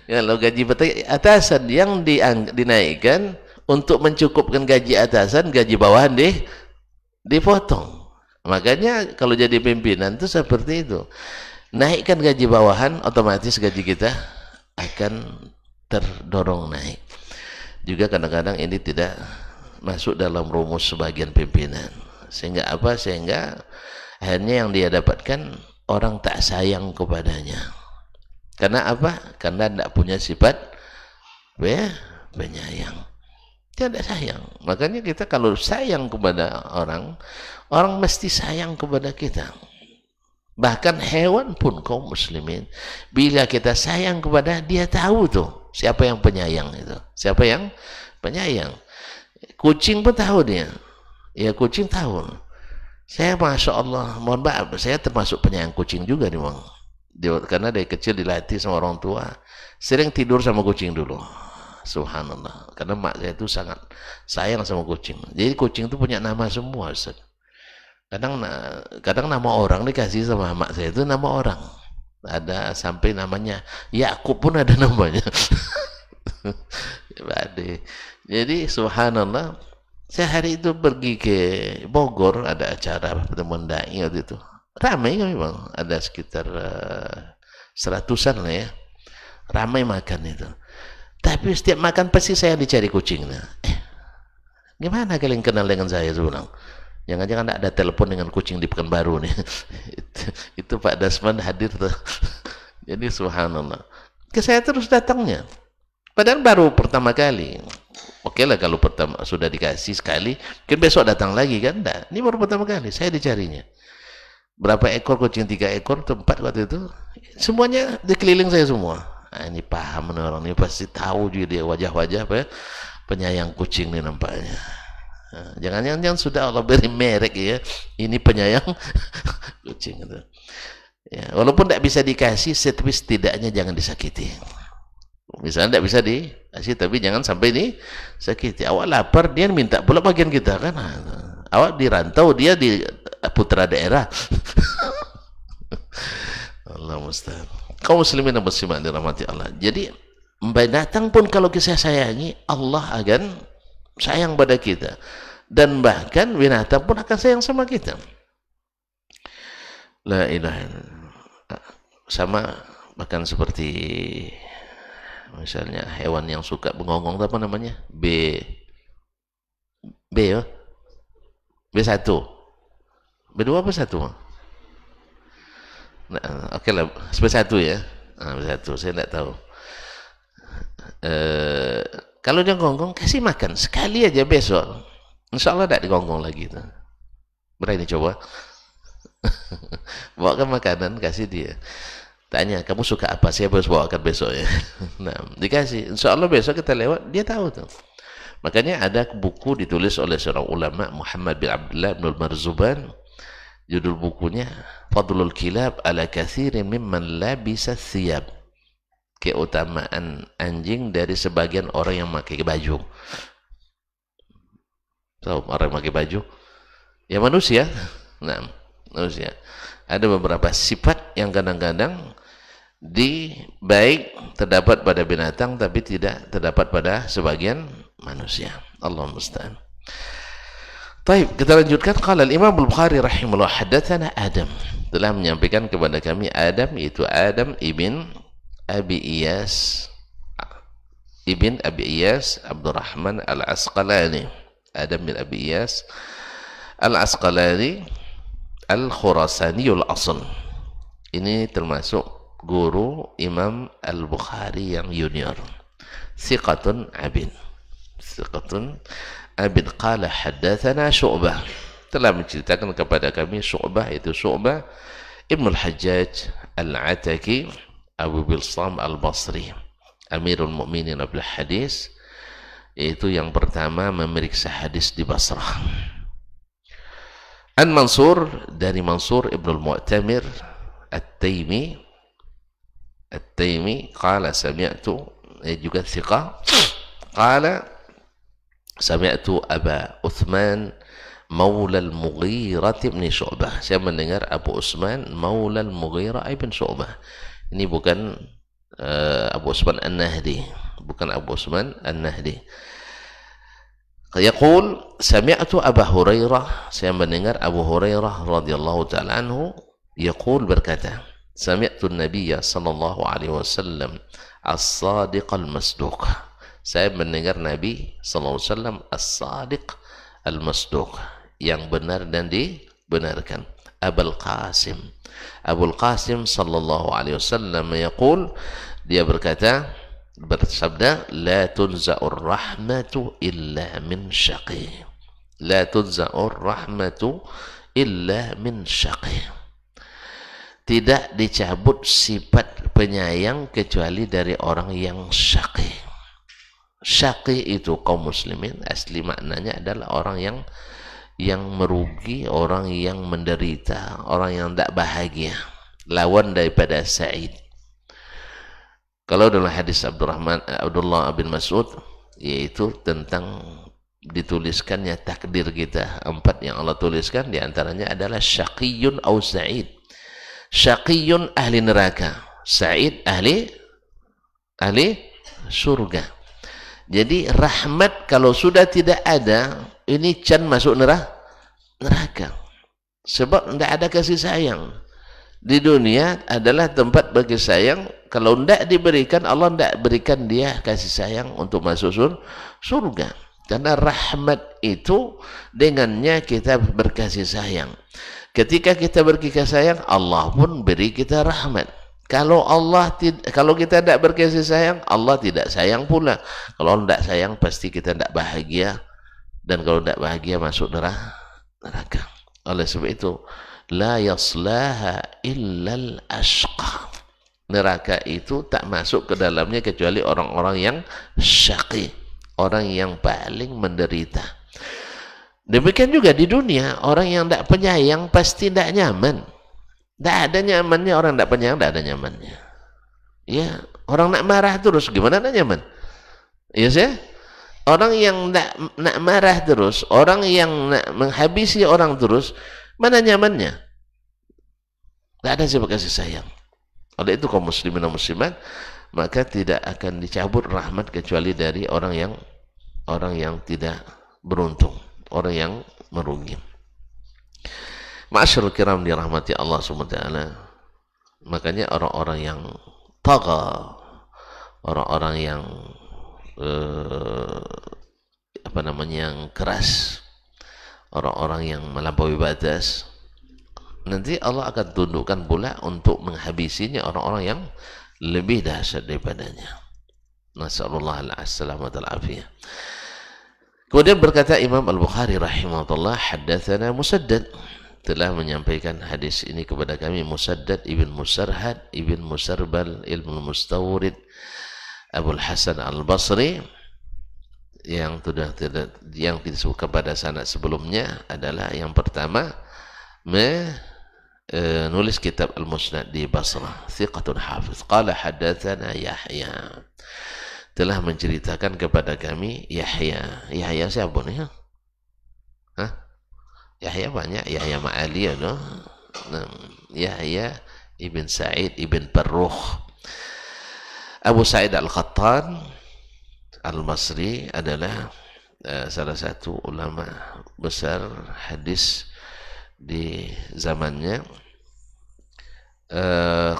Kalau gaji atasan yang dinaikkan untuk mencukupkan gaji atasan, gaji bawahan dipotong. Makanya kalau jadi pimpinan itu seperti itu. Naikkan gaji bawahan, otomatis gaji kita akan terdorong naik. Juga kadang-kadang ini tidak masuk dalam rumus sebagian pimpinan. Sehingga apa? Sehingga akhirnya yang dia dapatkan, orang tak sayang kepadanya. Karena apa? Karena tidak punya sifat penyayang. Dia tidak sayang. Makanya kita kalau sayang kepada orang, orang mesti sayang kepada kita. Bahkan hewan pun kaum muslimin, bila kita sayang kepada dia, tahu tuh siapa yang penyayang itu. Siapa yang penyayang. Kucing pun tahu dia. Ya kucing tahu. Saya Masya Allah, mohon maaf, saya termasuk penyayang kucing juga nih Bang. Karena dari kecil dilatih sama orang tua, sering tidur sama kucing dulu. Subhanallah. Karena mak saya itu sangat sayang sama kucing. Jadi kucing itu punya nama semua, Ustaz. Kadang nama orang dikasih sama mak saya itu nama orang. Ada sampai namanya Yakub pun ada namanya. Jadi subhanallah, saya hari itu pergi ke Bogor, ada acara pertemuan dai waktu itu. Ramai kan memang, ada sekitar 100-an lah ya. Ramai makan itu. Tapi setiap makan pasti saya dicari kucingnya. Gimana kalian kenal dengan saya? Saya bilang, jangan-jangan ada telepon dengan kucing di Pekanbaru nih. itu Pak Dasman hadir tuh. Jadi subhanallah. Ke saya terus datangnya. Padahal baru pertama kali. Oke lah kalau pertama sudah dikasih sekali, mungkin besok datang lagi kan? Enggak. Ini baru pertama kali saya dicarinya. Berapa ekor kucing? 3 ekor, 4 waktu itu. Semuanya dikeliling saya semua. Nah, ini paham orang ini pasti tahu juga dia wajah-wajah apa ya? Penyayang kucing nih nampaknya. Jangan-jangan sudah Allah beri merek ya, ini penyayang kucing itu. Ya, walaupun tidak bisa dikasih, tapi setidaknya jangan disakiti. Misalnya tidak bisa dikasih, tapi jangan sampai disakiti. Awak lapar, dia minta pula bagian kita kan. Awak di rantau, dia di putra daerah. Allah mustahil. Kaum muslimin dan muslimat dirahmati Allah. Jadi binatang pun kalau kita sayangi, Allah akan sayang pada kita. Dan bahkan binatang pun akan sayang sama kita. La ilaha illallah. Sama bahkan seperti misalnya hewan yang suka bengonggong, apa namanya? Ya? B1. B2 apa 1? Nah, oke lah, B1 ya. Nah, B1 saya tidak tahu. Kalau dia gonggong, kasih makan sekali aja besok. Insya Allah tidak digonggong lagi. Berani coba. Bawakan makanan, kasih dia. Tanya, kamu suka apa? Saya harus bawakan besok ya. Nah, dikasih. Insya Allah besok kita lewat, dia tahu tuh. Makanya ada buku ditulis oleh seorang ulama, Muhammad bin Abdullah bin Marzuban. Judul bukunya Fadlul Kilab ala kathirin mimman labisa thiyab. Keutamaan anjing dari sebagian orang yang pakai baju. Tahu orang yang pakai baju? Ya manusia. Nah, manusia. Ada beberapa sifat yang kadang-kadang baik terdapat pada binatang tapi tidak terdapat pada sebagian manusia. Allah musta'an. Baik, kita lanjutkan. Qala al-Imam Al-Bukhari rahimahullah hadatsana Adam, telah menyampaikan kepada kami Adam, yaitu Adam ibn Abi Iyas Abdurrahman Al-Asqalani. Adam bin Abi Iyas Al-Asqalani Al-Khurasani al-Asl. Ini termasuk guru Imam Al-Bukhari yang junior. Thiqatun abid. Qala haddatsana Syu'bah, telah menceritakan kepada kami Syu'bah, itu Syu'bah Ibn al-Hajjaj Al-Ataki Abu Bilsam Al-Basri, Amirul Mukminin bil hadis, yaitu yang pertama memeriksa hadis di Basrah. An Mansur, dari Mansur Ibn al-Mu'tamir At-Taimi qala sami'tu, juga thiqah, qala sami'tu Aba Uthman Maula al-Mughirah bin Syu'bah. Saya mendengar Abu Uthman Maula al-Mughirah bin Syu'bah. Ini bukan Abu Uthman An-Nahdi, bukan Abu Uthman An-Nahdi. Yaqul sami'tu Abu Hurairah, saya mendengar Abu Hurairah radhiyallahu ta'ala anhu yaqul, berkata, sami'tu an-Nabiy sallallahu alaihi wasallam as-sadiq al-masduq. Saya mendengar Nabi sallallahu alaihi wasallam as-sadiq al-masduq, yang benar dan dibenarkan. Abul Qasim sallallahu alaihi wasallam yaqul, dia berkata, bersabda, la tunza'ur rahmatu illa min syaqi. La tunza'ur rahmatu illa min syaqi. Tidak dicabut sifat penyayang kecuali dari orang yang syaqi. Syaqi itu kaum muslimin asli maknanya adalah orang yang merugi, orang yang menderita, orang yang tidak bahagia. Lawan daripada sa'id. Kalau dalam hadis Abdullah bin Mas'ud, yaitu tentang dituliskannya takdir kita, 4 yang Allah tuliskan, diantaranya adalah syaqiyun au sa'id. Syaqiyun ahli neraka, sa'id ahli surga. Jadi rahmat kalau sudah tidak ada, ini can masuk neraka. Sebab tidak ada kasih sayang. Di dunia adalah tempat bagi sayang. Kalau tidak diberikan, Allah tidak berikan dia kasih sayang untuk masuk surga. Karena rahmat itu dengannya kita berkasih sayang. Ketika kita berkasih sayang, Allah pun beri kita rahmat. Kalau kita tidak berkasih sayang, Allah tidak sayang pula. Kalau Allah tidak sayang, pasti kita tidak bahagia. Dan kalau tidak bahagia, masuk neraka. Oleh sebab itu, la yaslaha illal ashqa. Neraka itu tak masuk ke dalamnya kecuali orang-orang yang syaqi, orang yang paling menderita. Demikian juga di dunia, orang yang tidak penyayang pasti tidak nyaman. Tidak ada nyamannya orang tidak penyayang, tidak ada nyamannya. Ya, orang nak marah terus, gimana nak nyaman? Ya sih? Orang yang nak marah terus, orang yang nak menghabisi orang terus, mana nyamannya? Tidak ada siapa kasih sayang. Oleh itu kaum muslimin dan muslimat, maka tidak akan dicabut rahmat kecuali dari orang yang tidak beruntung, orang yang merugi. Ma'asyarul kiram dirahmati Allah SWT. Makanya orang-orang yang tagha, orang-orang yang yang keras, orang-orang yang melampaui batas, nanti Allah akan tundukkan pula untuk menghabisinya orang-orang yang lebih dahsyat daripadanya. Nasallallahu alaihi wa. Kemudian berkata Imam Al-Bukhari rahimahullah, haddatsana Musaddad, telah menyampaikan hadis ini kepada kami Musaddad ibn Musarhad ibn Musarbal ilmu Mustawrid Abul Hasan Al-Basri, yang disebutkan pada sanad sebelumnya adalah yang pertama menulis kitab Al-Musnad di Basrah, thiqatun hafiz. Qala haddatsana Yahya, telah menceritakan kepada kami Yahya. Yahya siapa nih? Yahya banyak, Yahya Ma'ali ada. Yahya ibn Sa'id ibn Barrukh. Abu Sa'id Al-Qattan Al-Masri adalah salah satu ulama besar hadis di zamannya.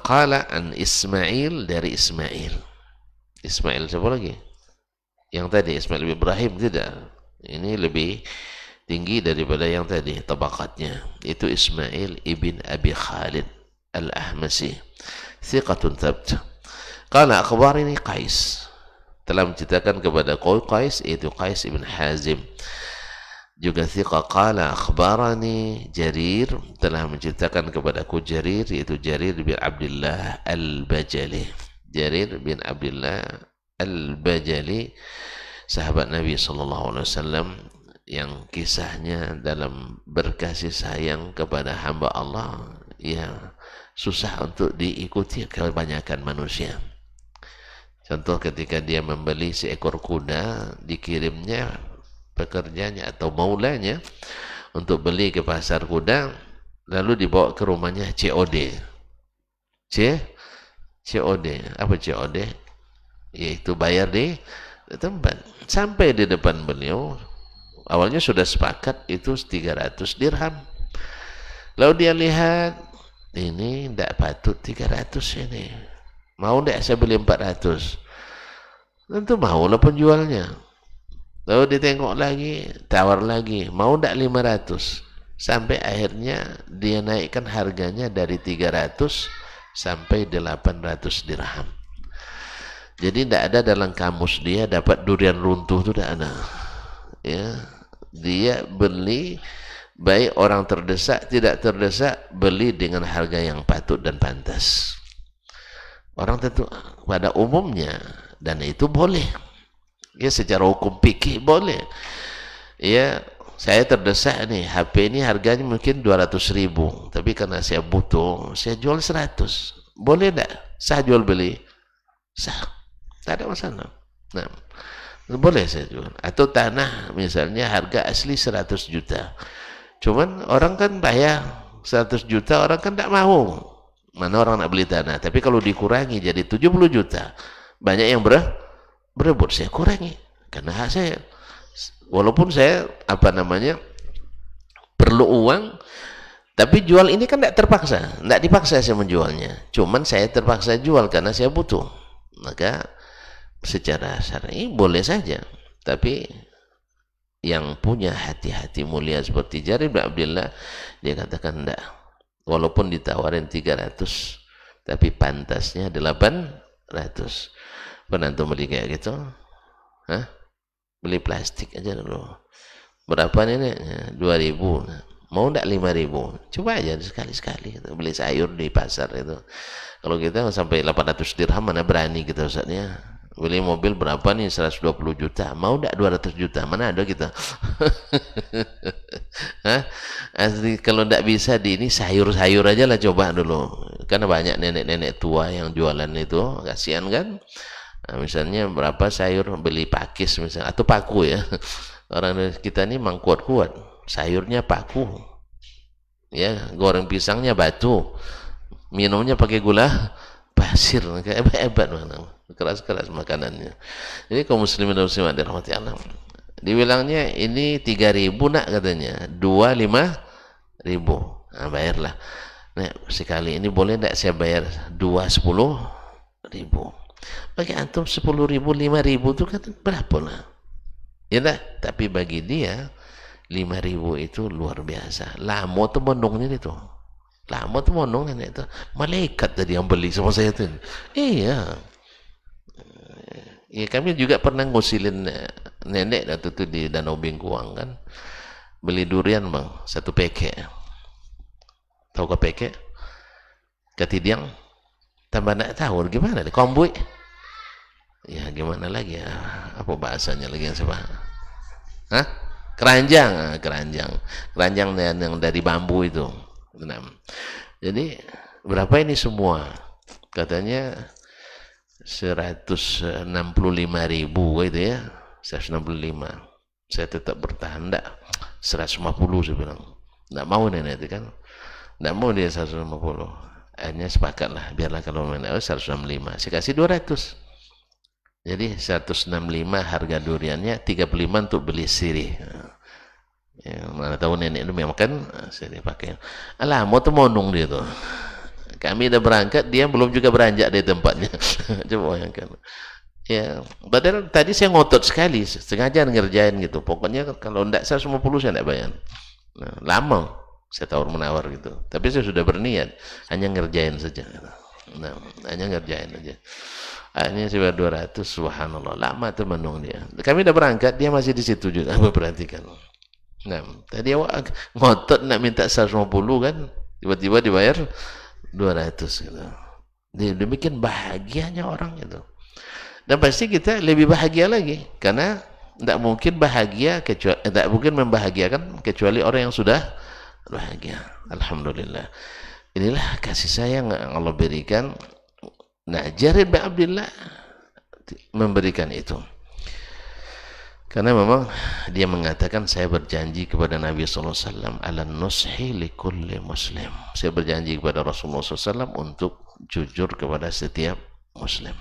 Qala an Ismail, dari Ismail. Ismail siapa lagi? Yang tadi Ismail bin Ibrahim, tidak. Ini lebih tinggi daripada yang tadi tabaqatnya. Itu Ismail ibn Abi Khalid Al-Ahmasi, thiqatun thabt. Qala akhbarani Qais, telah menceritakan kepada Qais, yaitu Qais ibn Hazim, juga thiqah. Qala akhbarani Jarir, telah menceritakan kepadaku Jarir, yaitu Jarir bin Abdullah Al-Bajali. Jarir bin Abdullah Al-Bajali, sahabat Nabi SAW, yang kisahnya dalam berkasih sayang kepada hamba Allah ya susah untuk diikuti kebanyakan manusia. Contoh, ketika dia membeli seekor kuda, dikirimnya pekerjanya atau maulanya untuk beli ke pasar kuda, lalu dibawa ke rumahnya COD. COD, apa COD? Yaitu bayar di tempat. Sampai di depan beliau, awalnya sudah sepakat itu 300 dirham. Lalu dia lihat, ini tidak patut 300 ini. Mau tidak saya beli 400? Tentu maulah penjualnya. Lalu ditengok lagi, tawar lagi, mau tidak 500? Sampai akhirnya dia naikkan harganya dari 300 sampai 800 dirham. Jadi tidak ada dalam kamus dia dapat durian runtuh, itu tidak ada. Ya, dia beli, baik orang terdesak tidak terdesak, beli dengan harga yang patut dan pantas. Orang tentu pada umumnya, dan itu boleh. Ya secara hukum fikih boleh. Ya, saya terdesak nih, HP ini harganya mungkin 200.000, tapi karena saya butuh, saya jual 100. Boleh enggak? Sah jual beli? Sah. Tak ada masalah. Nah, boleh saya jual. Atau tanah misalnya harga asli 100 juta. Cuman orang kan bayar 100 juta, orang kan tak mau. Mana orang nak beli tanah? Tapi kalau dikurangi jadi 70 juta, banyak yang berebut, saya kurangi. Karena hak saya. Walaupun saya, perlu uang, tapi jual ini kan tidak terpaksa. Tidak dipaksa saya menjualnya. Cuman saya terpaksa jual karena saya butuh. Maka secara syar'i boleh saja. Tapi yang punya hati-hati mulia seperti Jarir bin Abdullah, dia katakan enggak. Walaupun ditawarin 300, tapi pantasnya 800. Pernah antum beli kayak gitu? Hah? Beli plastik aja dulu. Berapa nih? 2.000. Mau enggak 5.000? Coba aja sekali-sekali gitu. Beli sayur di pasar itu. Kalau kita sampai 800 dirham mana berani kita Ustaznya. Beli mobil berapa nih? 120 juta. Mau enggak 200 juta? Mana ada kita? Hah? Asli, kalau enggak bisa di ini sayur-sayur aja lah coba dulu. Karena banyak nenek-nenek tua yang jualan itu, kasihan kan? Nah, misalnya berapa sayur, beli pakis misalnya, atau paku ya. Orang kita ini memang kuat-kuat. Sayurnya paku. Ya, goreng pisangnya batu. Minumnya pakai gula pasir. Hebat-hebat mana. Keras-keras makanannya. Jadi kaum muslimin dan muslimat dirahmati Allah, dibilangnya ini 3.000 nak katanya, 2.000, 5.000. Nah, bayarlah. Nah, sekali ini boleh tidak saya bayar 10.000? Bagi antum 10.000, 5.000 itu kan berapa lah? Ya enggak? Tapi bagi dia 5.000 itu luar biasa. Lama tuh menungnya itu. Lama tuh menungnya itu. Malaikat tadi yang beli sama saya tuh. Iya. Ya, kami juga pernah ngusilin nenek waktu itu di Danau Bengkuang kan. Beli durian bang, 1 peke. Tahu ke peke? Ketidiang. Tambah nak tahu gimana nih? Kombui. Ya gimana lagi ya? Apa bahasanya lagi yang sama? Hah? Keranjang. Keranjang. Keranjang yang dari bambu itu. Jadi berapa ini semua? Katanya 165.000 gitu ya, 165. Saya tetap bertahan, enggak 150 saya bilang. Enggak mau nenek itu kan, enggak mau dia 150. Akhirnya sepakat lah, biarlah kalau nenek 165, saya kasih 200. Jadi 165 harga duriannya, 35 untuk beli sirih. Ya, mana tahu nenek itu memang kan sirih pakai. Alah, mau tuh monong dia tuh. Kami udah berangkat, dia belum juga beranjak dari tempatnya. Coba bayangkan. Ya, padahal tadi saya ngotot sekali, sengaja ngerjain gitu. Pokoknya kalau enggak 150 saya enggak bayar. Nah, lama saya tawar-menawar gitu. Tapi saya sudah berniat hanya ngerjain saja. Nah, hanya ngerjain aja. Akhirnya saya bayar 200, subhanallah. Lama tuh menung dia. Kami udah berangkat, dia masih di situ juga. Aku perhatikan. Nah, tadi awak ngotot nak minta 150 kan, tiba-tiba dibayar 200 gitu. Demikian bahagianya orang itu. Dan pasti kita lebih bahagia lagi karena tidak mungkin bahagia kecuali tidak mungkin membahagiakan kecuali orang yang sudah bahagia. Alhamdulillah. Inilah kasih sayang yang Allah berikan. Nah, Jarir bin Abdullah memberikan itu. Karena memang dia mengatakan, saya berjanji kepada Nabi SAW, ala nushi li kulli muslim. Saya berjanji kepada Rasulullah SAW untuk jujur kepada setiap muslim.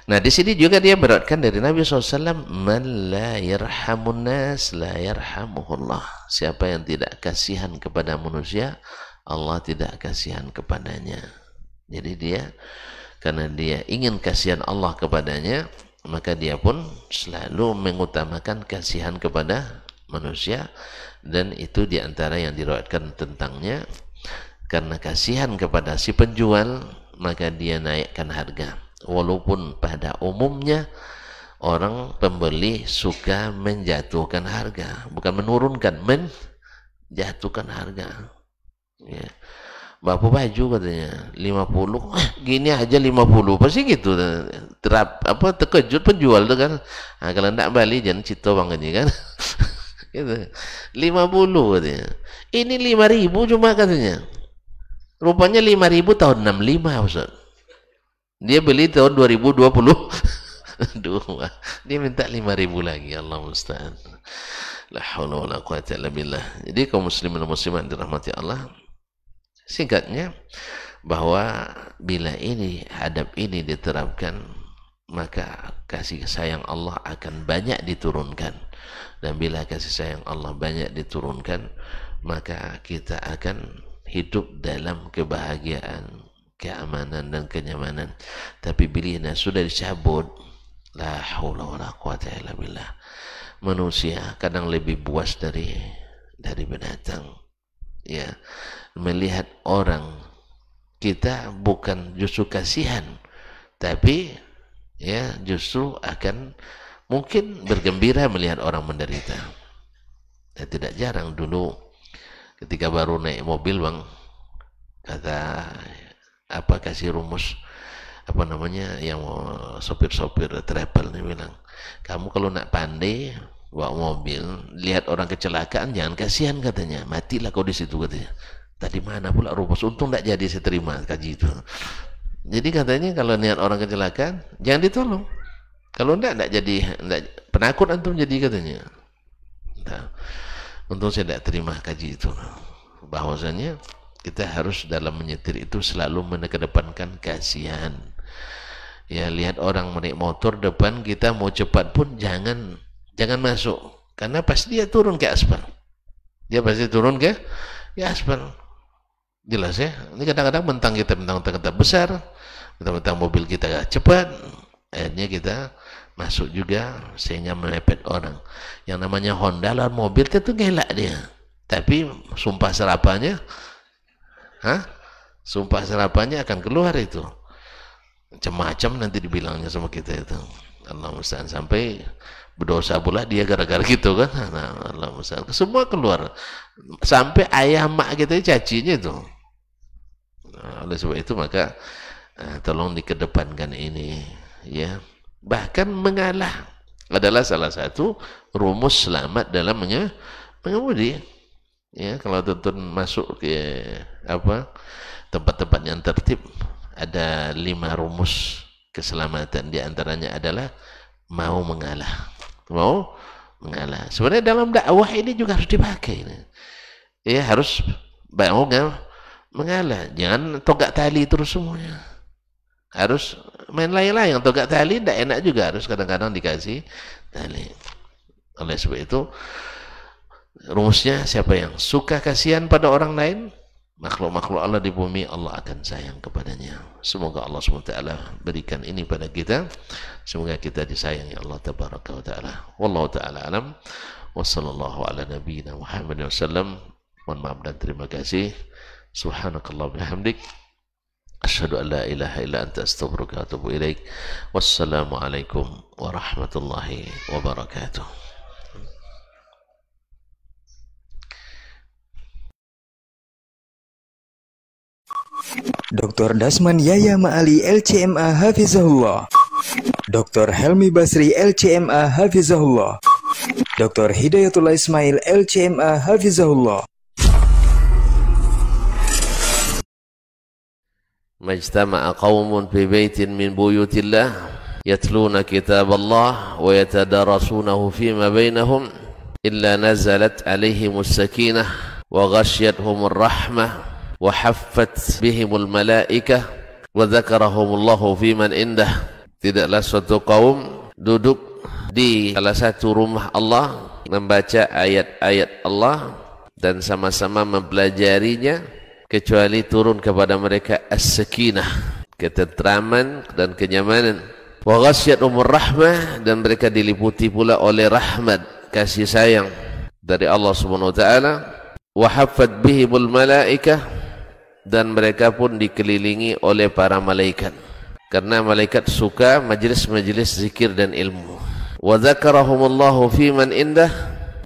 Nah, di sini juga dia beratkan dari Nabi SAW, man la yarhamun nas la yarhamuhullah. Siapa yang tidak kasihan kepada manusia, Allah tidak kasihan kepadanya. Jadi dia, karena dia ingin kasihan Allah kepadanya, maka dia pun selalu mengutamakan kasihan kepada manusia. Dan itu diantara yang diriwayatkan tentangnya, karena kasihan kepada si penjual maka dia naikkan harga. Walaupun pada umumnya orang pembeli suka menjatuhkan harga, bukan menurunkan, menjatuhkan harga ya. Bapak baju katanya 50, gini aja 50, pasti gitu. Terkejut penjual tuh kan. Nah, kalau enggak balik jangan cito bang ini kan. Gitu. 50 katanya. Ini 5.000 cuma katanya. Rupanya 5.000 tahun 65 Ustaz. Dia beli tahun 2020. Aduh, dia minta 5.000 lagi. Allah musta'an. La haula wala quwwata illa billah. Jadi kaum muslimin dan muslimat dirahmati Allah, singkatnya bahwa bila ini adab ini diterapkan, maka kasih sayang Allah akan banyak diturunkan. Dan bila kasih sayang Allah banyak diturunkan, maka kita akan hidup dalam kebahagiaan, keamanan dan kenyamanan. Tapi bila sudah dicabut, la haula wala quwwata illa billah. Manusia kadang lebih buas dari binatang. Ya, melihat orang, kita bukan justru kasihan, tapi ya justru akan mungkin bergembira melihat orang menderita. Dan tidak jarang dulu ketika baru naik mobil bang, kata kasih rumus yang sopir-sopir travel nih bilang, kamu kalau nak pandai bawa mobil, lihat orang kecelakaan jangan kasihan katanya, matilah kau di situ katanya. Tadi mana pula rumus, untung tidak jadi saya terima kaji itu. Jadi katanya kalau lihat orang kecelakaan jangan ditolong, kalau tidak jadi, penakut antum jadi katanya. Nah, untung saya tidak terima kaji itu, bahwasanya kita harus dalam menyetir itu selalu mengedepankan kasihan. Ya, lihat orang naik motor depan kita mau cepat pun jangan masuk, karena pasti dia turun ke aspal. Dia pasti turun ke aspal. Jelas ya. Ini kadang-kadang mentang kita besar, mentang mobil kita cepat, akhirnya kita masuk juga sehingga melepet orang. Yang namanya Honda lawan mobil itu ngelak dia, tapi sumpah serapannya akan keluar itu. Macam-macam nanti dibilangnya sama kita itu. Allah musta'an, sampai berdosa pula dia gara-gara gitu kan. Nah, Allah musta'an, semua keluar. Sampai ayah mak kita cacinya itu. Nah, oleh sebab itu maka tolong dikedepankan ini ya. Bahkan mengalah adalah salah satu rumus selamat dalam mengemudi. Ya, kalau tuntun masuk ke tempat-tempat yang tertib, ada 5 rumus keselamatan. Di antaranya adalah mau mengalah. Sebenarnya dalam dakwah ini juga harus dipakai. Ya, harus mau mengalah. Jangan togak tali terus semuanya. Harus main layang-layang. Togak tali tidak enak juga, harus kadang-kadang dikasih tali. Oleh sebab itu rumusnya, siapa yang suka kasihan pada orang lain, makhluk-makhluk Allah di bumi, Allah akan sayang kepadanya. Semoga Allah SWT berikan ini pada kita. Semoga kita disayangi Allah Tabaraka wa Ta'ala. Wallahu ta'ala alam. Wassallallahu ala nabiyina Muhammad wasallam. Mohon maaf dan terima kasih. Subhanakallah bihamdik. Asyhadu an la ilaha illa anta astaghfiruka wa atubu ilaik. Wassalamualaikum warahmatullahi wabarakatuh. Dr. Dasman Yaya Ma'ali LCMA Hafizahullah, Dr. Helmi Basri LCMA Hafizahullah, Dr. Hidayatullah Ismail LCMA Hafizahullah. Majtama'a qawmun fi baitin min buyutillah yatluna kitab Allah wa yatadarasunahu fima bainahum illa nazalat alaihimus sakinah wa ghasyiyatuhumur rahmah wa haffat bihimul malaikah wa dzakarahumullahu fiman indah. Tidaklah suatu kaum duduk di salah satu rumah Allah membaca ayat-ayat Allah dan sama-sama mempelajarinya, kecuali turun kepada mereka as-sakinah, ketentraman dan kenyamanan. Wa ghasyiyatuhumur rahmah, dan mereka diliputi pula oleh rahmat, kasih sayang dari Allah Subhanahu wa taala. Wa haffat bihimul malaikah, dan mereka pun dikelilingi oleh para malaikat, karena malaikat suka majlis-majlis zikir dan ilmu. Wa dzakarahumullahu fiman indah,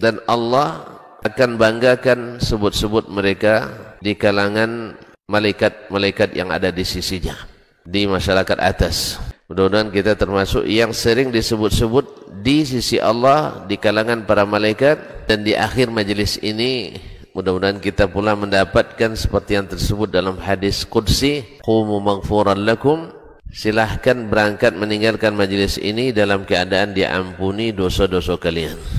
dan Allah akan banggakan sebut-sebut mereka di kalangan malaikat-malaikat yang ada di sisinya, di masyarakat atas. Mudah-mudahan kita termasuk yang sering disebut-sebut di sisi Allah di kalangan para malaikat, dan di akhir majelis ini mudah-mudahan kita pula mendapatkan seperti yang tersebut dalam hadis qudsi, qumu maghfuran lakum, silahkan berangkat meninggalkan majelis ini dalam keadaan diampuni dosa-dosa kalian.